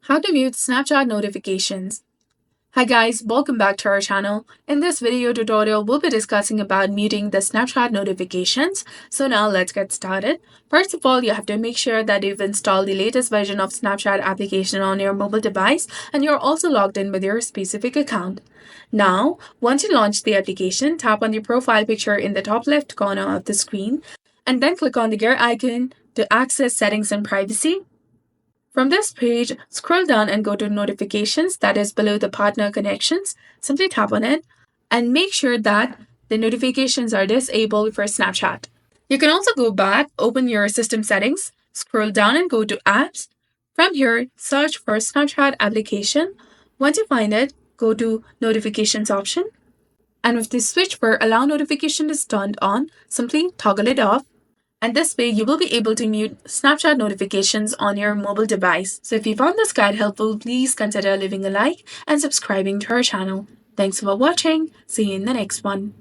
How to mute Snapchat notifications. Hi guys, welcome back to our channel. In this video tutorial, we'll be discussing about muting the Snapchat notifications. So now let's get started. First of all, you have to make sure that you've installed the latest version of Snapchat application on your mobile device and you're also logged in with your specific account. Now, once you launch the application, tap on the profile picture in the top left corner of the screen and then click on the gear icon to access settings and privacy. From this page, scroll down and go to Notifications, that is below the Partner Connections. Simply tap on it and make sure that the notifications are disabled for Snapchat. You can also go back, open your system settings, scroll down and go to Apps. From here, search for Snapchat application. Once you find it, go to Notifications option. And if the switch for Allow Notification is turned on, simply toggle it off. And this way, you will be able to mute Snapchat notifications on your mobile device. So if you found this guide helpful, please consider leaving a like and subscribing to our channel. Thanks for watching. See you in the next one.